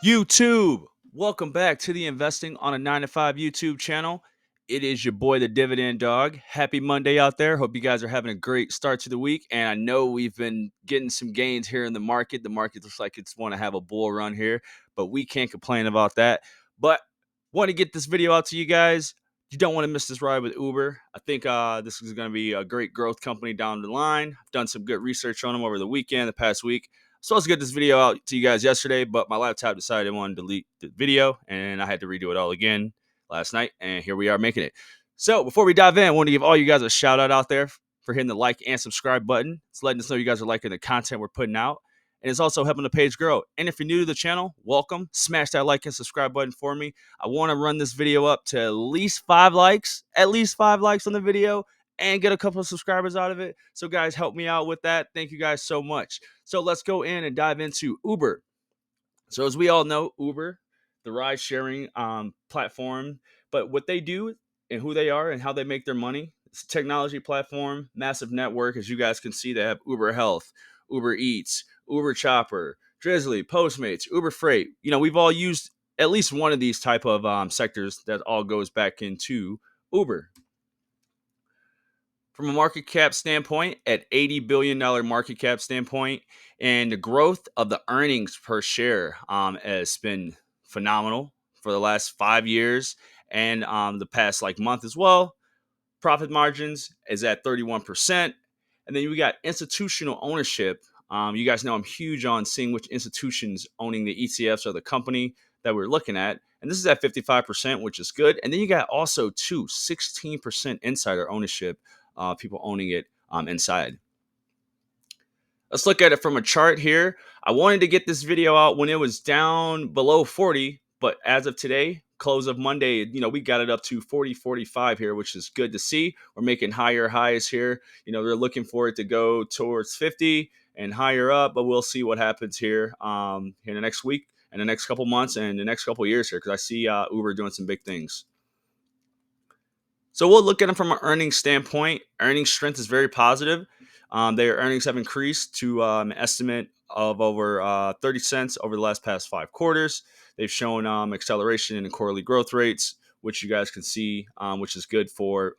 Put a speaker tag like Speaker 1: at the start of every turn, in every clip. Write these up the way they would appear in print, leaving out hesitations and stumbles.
Speaker 1: YouTube, welcome back to the Investing on a 9 to 5 YouTube channel. It is your boy, the Dividend Dog. Happy Monday out there. Hope you guys are having a great start to the week. And I know we've been getting some gains here in the market. The market looks like it's want to have a bull run here, but we can't complain about that. But want to get this video out to you guys. You don't want to miss this ride with Uber. I think this is going to be a great growth company down the line. I've done some good research on them over the weekend, the past week. Supposed to get this video out to you guys yesterday, but my laptop decided it wanted to delete the video, and I had to redo it all again last night, and here we are making it. So before we dive in, I want to give all you guys a shout out there for hitting the like and subscribe button. It's letting us know you guys are liking the content we're putting out, and it's also helping the page grow. And if you're new to the channel, welcome. Smash that like and subscribe button for me. I want to run this video up to at least 5 likes, on the video, and get a couple of subscribers out of it. So guys, help me out with that. Thank you guys so much. So let's go in and dive into Uber. So as we all know, Uber, the ride sharing platform, but what they do and who they are and how they make their money, it's a technology platform, massive network. As you guys can see, they have Uber Health, Uber Eats, Uber Chopper, Drizzly, Postmates, Uber Freight. You know, we've all used at least one of these type of sectors that all goes back into Uber. From a market cap standpoint, at $80 billion market cap standpoint, and the growth of the earnings per share has been phenomenal for the last 5 years and the past month as well. Profit margins is at 31%. And then we got institutional ownership. You guys know I'm huge on seeing which institutions owning the ETFs or the company that we're looking at. And this is at 55%, which is good. And then you got also 16% insider ownership, people owning it inside. Let's look at it from a chart here. I wanted to get this video out when it was down below 40, but as of today, close of Monday, we got it up to 40, 45 here, which is good to see. We're making higher highs here. They're looking for it to go towards 50 and higher up, but we'll see what happens here in the next week and the next couple months and the next couple years here, because I see Uber doing some big things. So we'll look at them from an earnings standpoint. Earnings strength is very positive. Their earnings have increased to an estimate of over 30 cents over the past 5 quarters. They've shown acceleration in the quarterly growth rates, which you guys can see, which is good for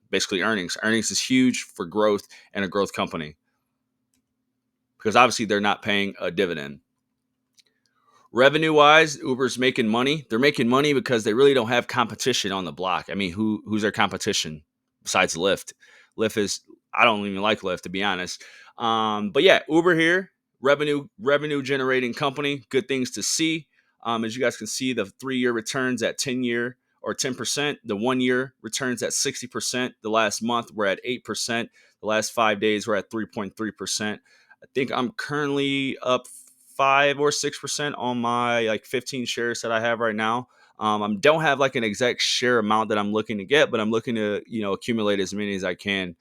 Speaker 1: basically earnings. Earnings is huge for growth and a growth company, because obviously they're not paying a dividend. Revenue-wise, Uber's making money. They're making money because they really don't have competition on the block. I mean, who's their competition besides Lyft? I don't even like Lyft, to be honest. But yeah, Uber here, revenue generating company. Good things to see. As you guys can see, the 3-year returns at 10-year or 10%. The 1-year returns at 60%. The last month we're at 8%. The last 5 days we're at 3.3%. I think I'm currently up 5 or 6% on my 15 shares that I have right now. I don't have an exact share amount that I'm looking to get, but I'm looking to accumulate as many as I can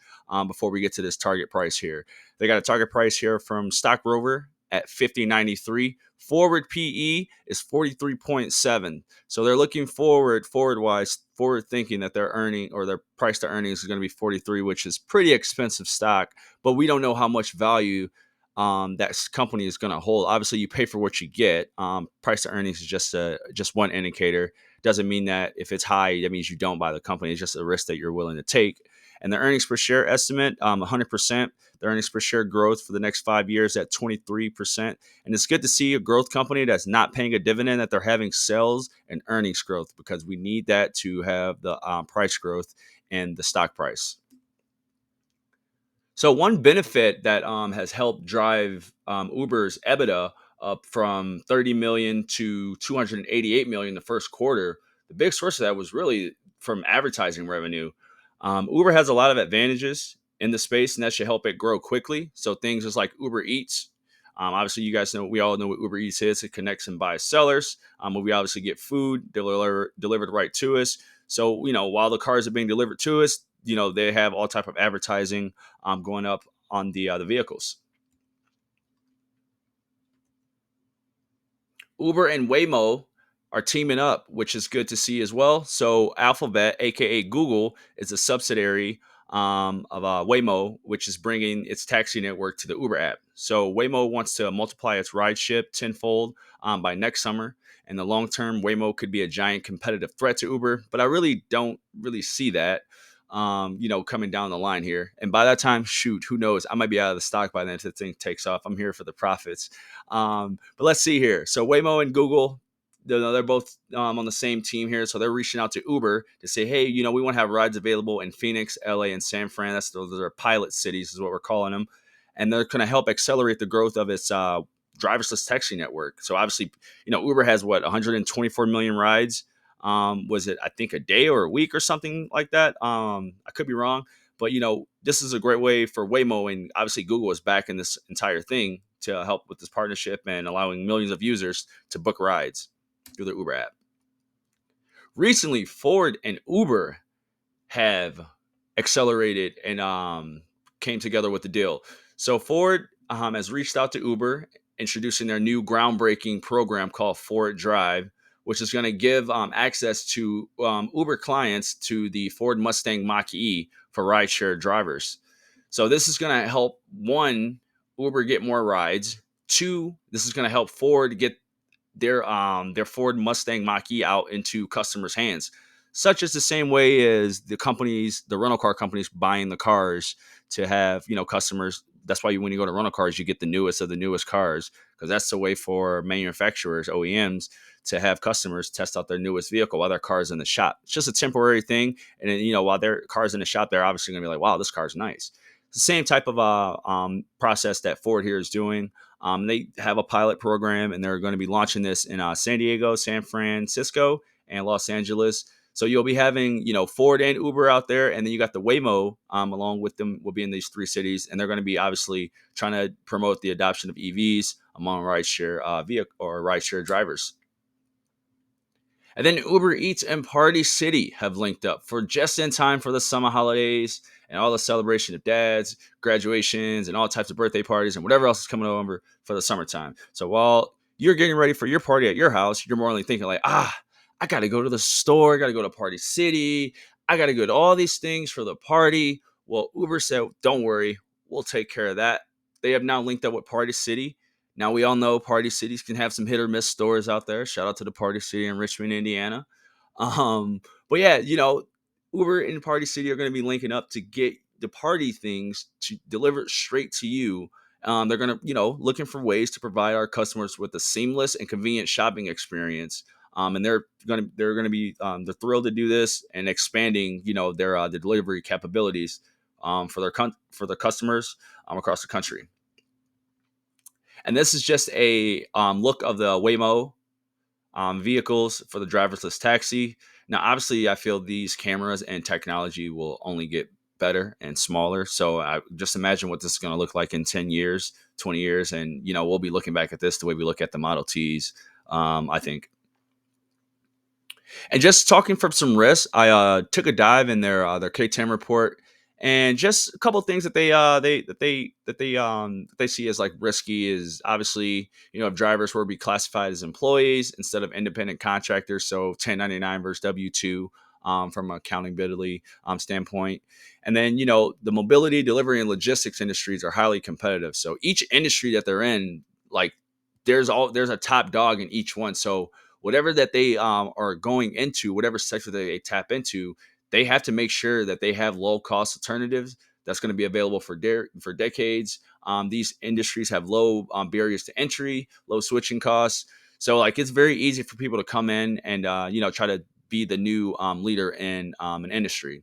Speaker 1: before we get to this target price here. They got a target price here from Stock Rover at 50.93. Forward PE is 43.7. So they're looking forward thinking that their earning or their price to earnings is going to be 43, which is pretty expensive stock, but we don't know how much value that company is going to hold. Obviously, you pay for what you get. Price to earnings is just one indicator. Doesn't mean that if it's high, that means you don't buy the company. It's just a risk that you're willing to take. And the earnings per share estimate, 100%. The earnings per share growth for the next 5 years at 23%. And it's good to see a growth company that's not paying a dividend, that they're having sales and earnings growth, because we need that to have the price growth and the stock price. So one benefit that has helped drive Uber's EBITDA up from 30 million to 288 million the first quarter, the big source of that was really from advertising revenue. Uber has a lot of advantages in the space, and that should help it grow quickly. So things just like Uber Eats. Obviously, you guys know, we all know what Uber Eats is. It connects and buys sellers. But we obviously get food delivered right to us. So, while the cars are being delivered to us, they have all type of advertising going up on the vehicles. Uber and Waymo are teaming up, which is good to see as well. So Alphabet, aka Google, is a subsidiary of Waymo, which is bringing its taxi network to the Uber app. So Waymo wants to multiply its rideship tenfold by next summer. In the long term, Waymo could be a giant competitive threat to Uber, but I really don't really see that, coming down the line here. And by that time, shoot, who knows? I might be out of the stock by then if the thing takes off. I'm here for the profits. But let's see here. So Waymo and Google, they're both on the same team here. So they're reaching out to Uber to say, hey, we want to have rides available in Phoenix, LA, and San Fran. Those are pilot cities, is what we're calling them. And they're going to help accelerate the growth of its driverless taxi network. So obviously, Uber has 124 million rides. Was it, I think, a day or a week or something like that? I could be wrong. But, this is a great way for Waymo, and obviously Google is back in this entire thing to help with this partnership and allowing millions of users to book rides through the Uber app. Recently, Ford and Uber have accelerated and came together with the deal. So Ford has reached out to Uber, introducing their new groundbreaking program called Ford Drive, which is going to give access to Uber clients to the Ford Mustang Mach-E for rideshare drivers. So this is going to help, one, Uber get more rides. Two, this is going to help Ford get their Ford Mustang Mach-E out into customers' hands, such as the same way as the rental car companies buying the cars to have customers. That's why when you go to rental cars, you get the newest of the newest cars, because that's the way for manufacturers, OEMs, to have customers test out their newest vehicle while their car's in the shop. It's just a temporary thing, and then, while their car's in the shop, they're obviously going to be like, "Wow, this car's nice." It's the same type of process that Ford here is doing. They have a pilot program, and they're going to be launching this in San Diego, San Francisco, and Los Angeles. So you'll be having, Ford and Uber out there, and then you got the Waymo along with them will be in these three cities, and they're going to be obviously trying to promote the adoption of EVs among rideshare vehicle or rideshare drivers. And then Uber Eats and Party City have linked up for just in time for the summer holidays and all the celebration of dads, graduations, and all types of birthday parties and whatever else is coming over for the summertime. So while you're getting ready for your party at your house, you're more only thinking like, I got to go to the store, I got to go to Party City, I got to go to all these things for the party. Well, Uber said, don't worry, we'll take care of that. They have now linked up with Party City. Now, we all know Party Cities can have some hit or miss stores out there. Shout out to the Party City in Richmond, Indiana. Um, but yeah, Uber and Party City are going to be linking up to get the party things to deliver it straight to you. They're going to, looking for ways to provide our customers with a seamless and convenient shopping experience. And they're going to be they're thrilled to do this and expanding, their delivery capabilities for their customers across the country. And this is just a look of the Waymo vehicles for the driverless taxi. Now, obviously, I feel these cameras and technology will only get better and smaller. So I just imagine what this is going to look like in 10 years, 20 years. And, we'll be looking back at this the way we look at the Model Ts, I think. And just talking from some risks, I took a dive in their K10 report, and just a couple of things that they see as like risky is obviously, if drivers were to be classified as employees instead of independent contractors, so 1099 versus W2 from an accountability standpoint. And then, the mobility, delivery, and logistics industries are highly competitive. So each industry that they're in, like there's a top dog in each one. So whatever that they are going into, whatever sector they tap into, they have to make sure that they have low cost alternatives that's going to be available for decades. These industries have low barriers to entry, low switching costs. So like it's very easy for people to come in and try to be the new leader in an industry.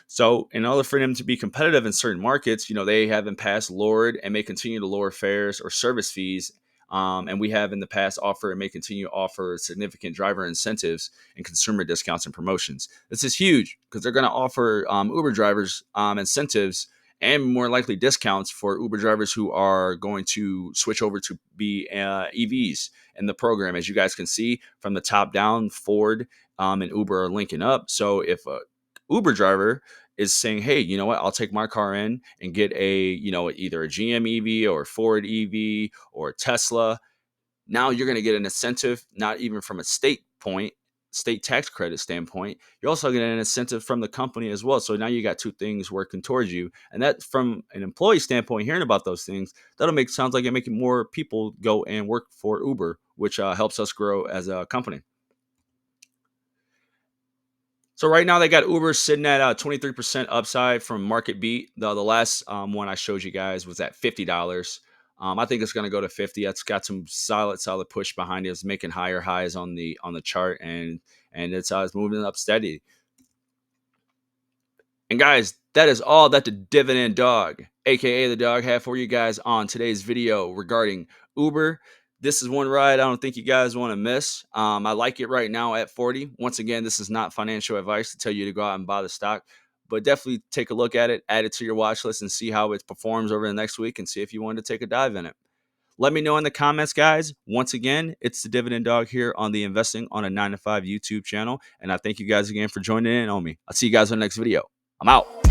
Speaker 1: So, in order for them to be competitive in certain markets, they have in the past lowered and may continue to lower fares or service fees. And we have in the past offered and may continue to offer significant driver incentives and consumer discounts and promotions. This is huge because they're going to offer Uber drivers incentives and more likely discounts for Uber drivers who are going to switch over to be EVs in the program. As you guys can see from the top down, Ford and Uber are linking up. So if a Uber driver is saying, hey, you know what, I'll take my car in and get either a GM EV or Ford EV or Tesla. Now you're going to get an incentive, not even from a state point, state tax credit standpoint, you're also getting an incentive from the company as well. So now you got two things working towards you, and that from an employee standpoint, hearing about those things, that'll make sounds like it making more people go and work for Uber, which helps us grow as a company. So right now they got Uber sitting at 23% upside from market beat. The last one I showed you guys was at $50. I think it's going to go to 50. It's got some solid push behind it. It's making higher highs on the chart, and it's moving up steady. And guys, that is all that the Dividend Dog, aka the dog, had for you guys on today's video regarding Uber. This is one ride I don't think you guys want to miss. I like it right now at 40. Once again, this is not financial advice to tell you to go out and buy the stock, but definitely take a look at it, add it to your watch list, and see how it performs over the next week and see if you want to take a dive in it. Let me know in the comments, guys. Once again, it's the Dividend Dog here on the Investing on a 9 to 5 YouTube channel. And I thank you guys again for joining in on me. I'll see you guys in the next video. I'm out.